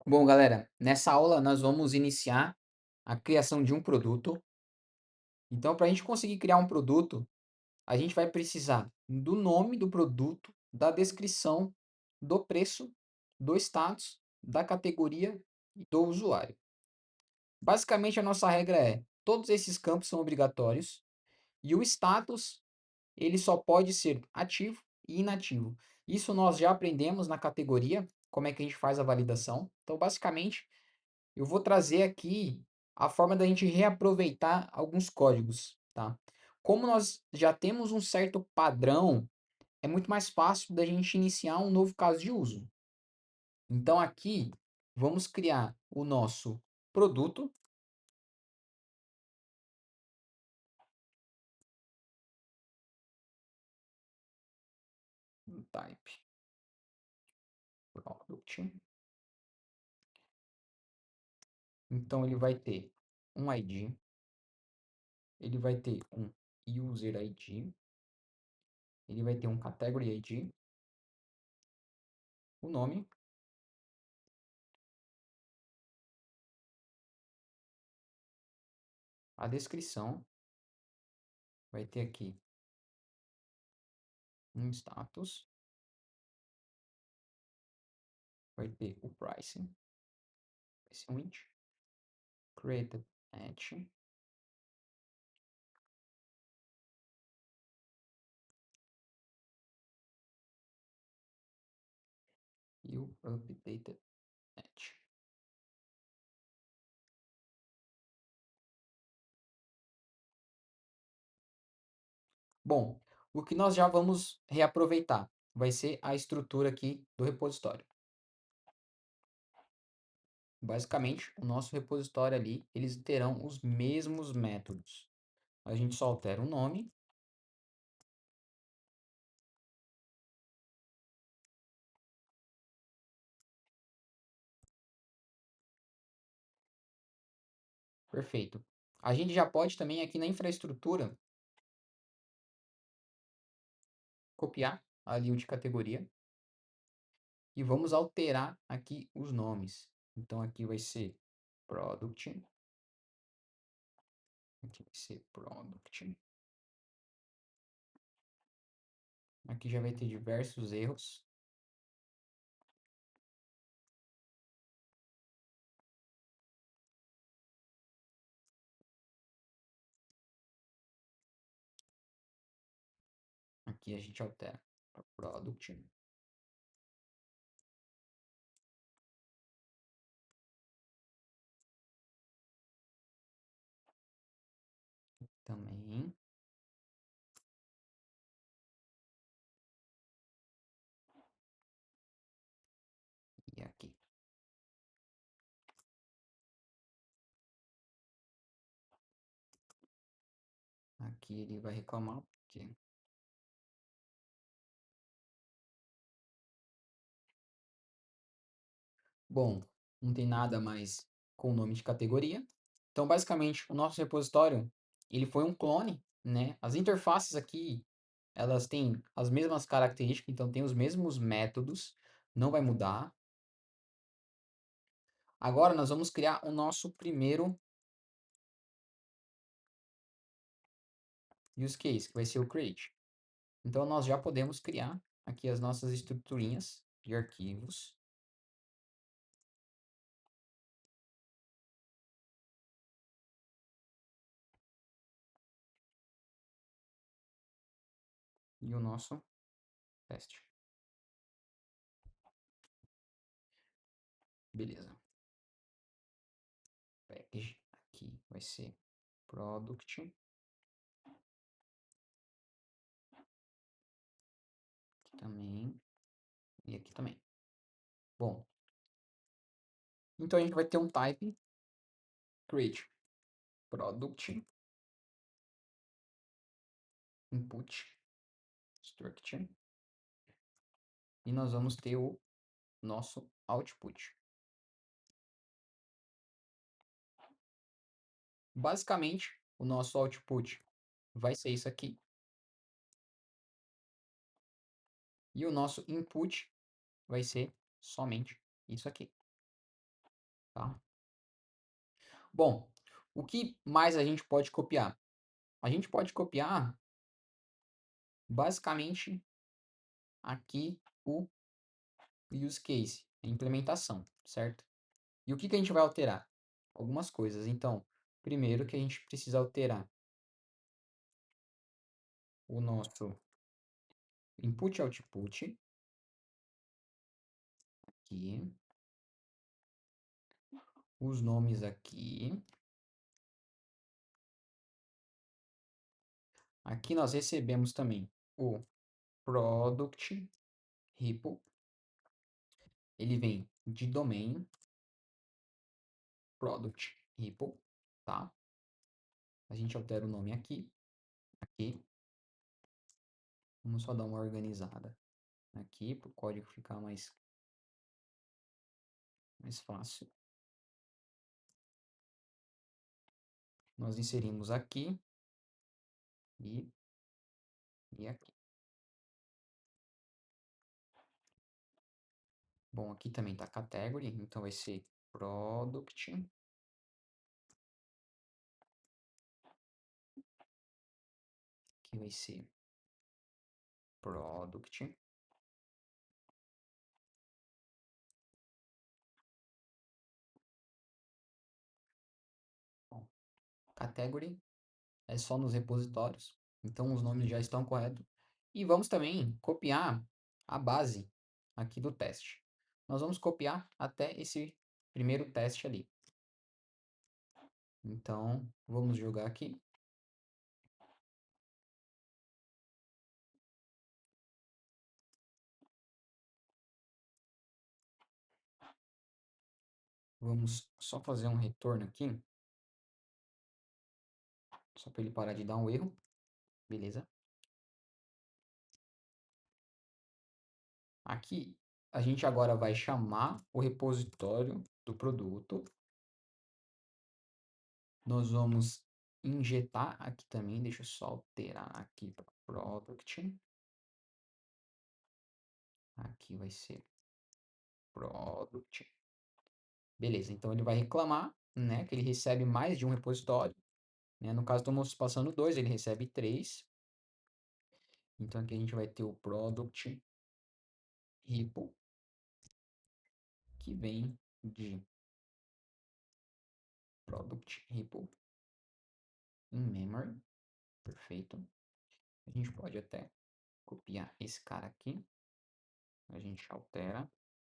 Bom, galera, nessa aula nós vamos iniciar a criação de um produto. Então, para a gente conseguir criar um produto, a gente vai precisar do nome do produto, da descrição, do preço, do status, da categoria e do usuário. Basicamente, a nossa regra é: todos esses campos são obrigatórios e o status ele só pode ser ativo e inativo. Isso nós já aprendemos na categoria, como é que a gente faz a validação. Então, basicamente, eu vou trazer aqui a forma da gente reaproveitar alguns códigos, tá? Como nós já temos um certo padrão, é muito mais fácil da gente iniciar um novo caso de uso. Então aqui vamos criar o nosso produto, type product. Então ele vai ter um ID, ele vai ter um user ID, ele vai ter um category ID, o nome, a descrição, vai ter aqui um status, vai ter o pricing, vai ser um int, created at, e o updated at. Bom, o que nós já vamos reaproveitar vai ser a estrutura aqui do repositório. Basicamente, o nosso repositório ali, eles terão os mesmos métodos. A gente só altera o nome. Perfeito. A gente já pode também aqui na infraestrutura copiar ali o de categoria e vamos alterar aqui os nomes. Então aqui vai ser product, aqui vai ser product. Aqui já vai ter diversos erros. Aqui a gente altera para product. Também. E aqui. Aqui ele vai reclamar porque... Bom, não tem nada mais com o nome de categoria. Então, basicamente, o nosso repositório, ele foi um clone, né? As interfaces aqui, elas têm as mesmas características, então tem os mesmos métodos, não vai mudar. Agora nós vamos criar o nosso primeiro use case, que vai ser o create. Então nós já podemos criar aqui as nossas estruturinhas de arquivos. E o nosso teste. Beleza. Package aqui vai ser product. Aqui também. E aqui também. Bom, então a gente vai ter um type create product input structure e nós vamos ter o nosso output. Basicamente, o nosso output vai ser isso aqui. E o nosso input vai ser somente isso aqui. tá? Bom, o que mais a gente pode copiar? A gente pode copiar basicamente aqui o use case, a implementação, certo? E o que que a gente vai alterar? Algumas coisas. Então, primeiro que a gente precisa alterar o nosso input output aqui, os nomes aqui. Aqui nós recebemos também o product repo. Ele vem de domain product repo, tá? A gente altera o nome aqui, aqui. Vamos só dar uma organizada aqui para o código ficar mais fácil. Nós inserimos aqui e, e aqui. Bom, aqui também está category, então vai ser product. Aqui vai ser product. Bom, category é só nos repositórios, então os nomes já estão corretos. E vamos também copiar a base aqui do teste. Nós vamos copiar até esse primeiro teste ali. Então, vamos jogar aqui. Vamos só fazer um retorno aqui, só para ele parar de dar um erro. Beleza? Aqui, a gente agora vai chamar o repositório do produto. Nós vamos injetar aqui também, deixa eu só alterar aqui para product. Aqui vai ser product. Beleza, então ele vai reclamar, né, que ele recebe mais de um repositório. Né? No caso, estamos passando 2, ele recebe 3. Então aqui a gente vai ter o product repo, que vem de product repo in memory. Perfeito. A gente pode até copiar esse cara aqui. A gente altera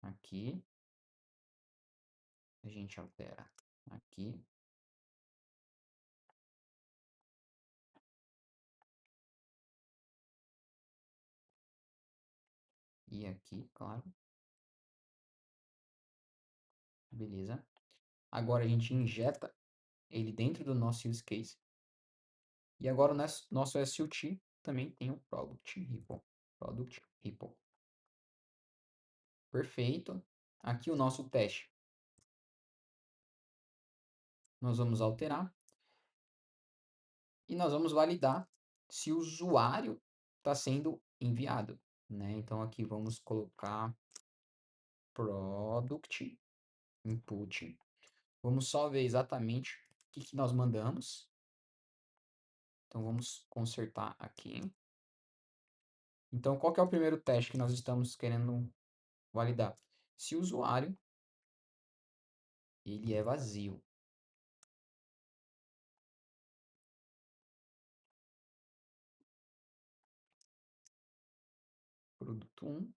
aqui. A gente altera aqui. E aqui, claro. Beleza. Agora a gente injeta ele dentro do nosso use case. E agora o nosso SUT também tem o product repo. Product repo. Perfeito. Aqui o nosso teste. Nós vamos alterar. E nós vamos validar se o usuário está sendo enviado. Né? Então aqui vamos colocar product input. Vamos só ver exatamente o que nós mandamos. Então vamos consertar aqui. Então qual que é o primeiro teste que nós estamos querendo validar? Se o usuário ele é vazio. Produto 1,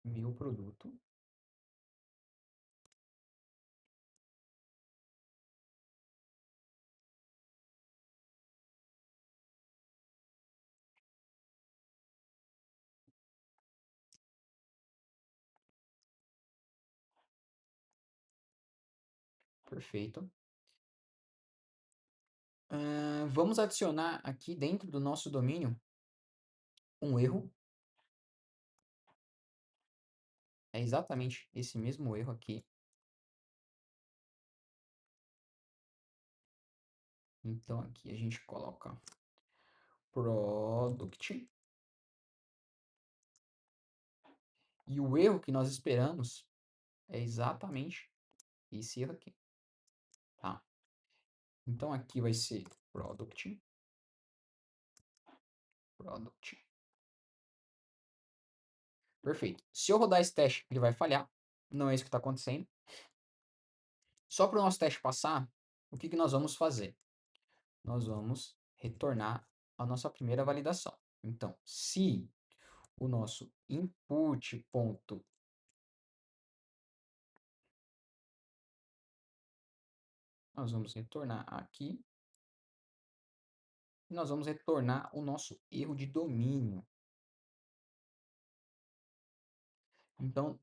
meu produto. Perfeito. Vamos adicionar aqui dentro do nosso domínio um erro. É exatamente esse mesmo erro aqui. Então aqui a gente coloca product. E o erro que nós esperamos é exatamente esse erro aqui, tá? Então aqui vai ser product, product. Perfeito. Se eu rodar esse teste, ele vai falhar. Não é isso que está acontecendo. Só para o nosso teste passar, o que que nós vamos fazer? Nós vamos retornar a nossa primeira validação. Então, se o nosso input ponto, nós vamos retornar aqui, e nós vamos retornar o nosso erro de domínio. Então,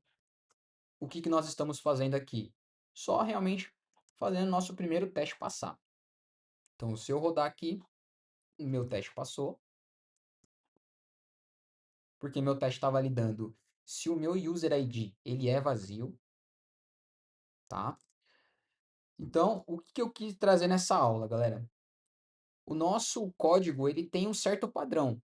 o que que nós estamos fazendo aqui? Só realmente fazendo nosso primeiro teste passar. Então, se eu rodar aqui, o meu teste passou, porque meu teste está validando se o meu user ID ele é vazio, tá? Então, o que eu quis trazer nessa aula, galera? O nosso código ele tem um certo padrão.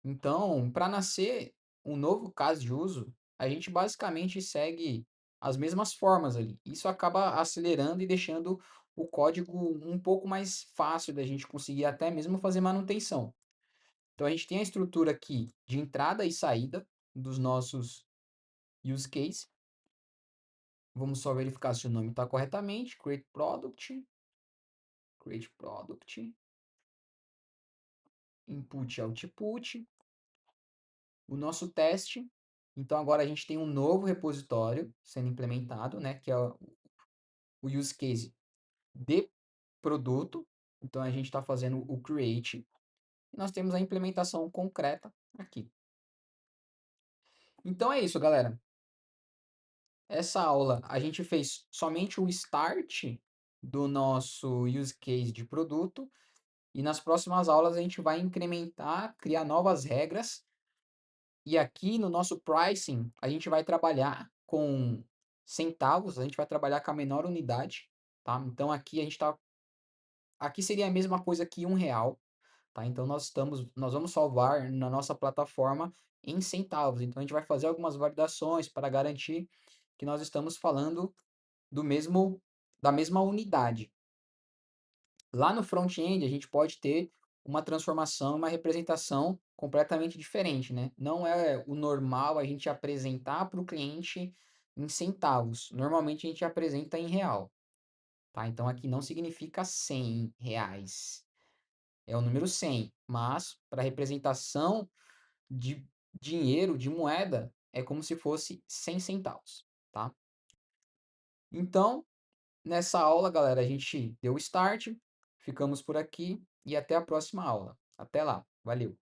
Então, para nascer um novo caso de uso, a gente basicamente segue as mesmas formas ali. Isso acaba acelerando e deixando o código um pouco mais fácil da gente conseguir até mesmo fazer manutenção. Então, a gente tem a estrutura aqui de entrada e saída dos nossos use case. Vamos só verificar se o nome está corretamente. Create product, input, output, o nosso teste. Então agora a gente tem um novo repositório sendo implementado, né, que é o use case de produto. Então a gente está fazendo o create e nós temos a implementação concreta aqui. Então é isso, galera. Essa aula a gente fez somente o start do nosso use case de produto e nas próximas aulas a gente vai incrementar, criar novas regras. E aqui no nosso pricing, a gente vai trabalhar com centavos, a gente vai trabalhar com a menor unidade, tá? Então aqui a gente tá. Aqui seria a mesma coisa que R$ 1, tá? Então nós vamos salvar na nossa plataforma em centavos. Então a gente vai fazer algumas validações para garantir que nós estamos falando da mesma unidade. Lá no front-end, a gente pode ter uma transformação, uma representação completamente diferente, né? Não é o normal a gente apresentar para o cliente em centavos. Normalmente a gente apresenta em real, tá? Então aqui não significa R$ 100, é o número 100, mas para representação de dinheiro, de moeda, é como se fosse 100 centavos, tá? Então, nessa aula, galera, a gente deu o start, ficamos por aqui e até a próxima aula. Até lá, valeu!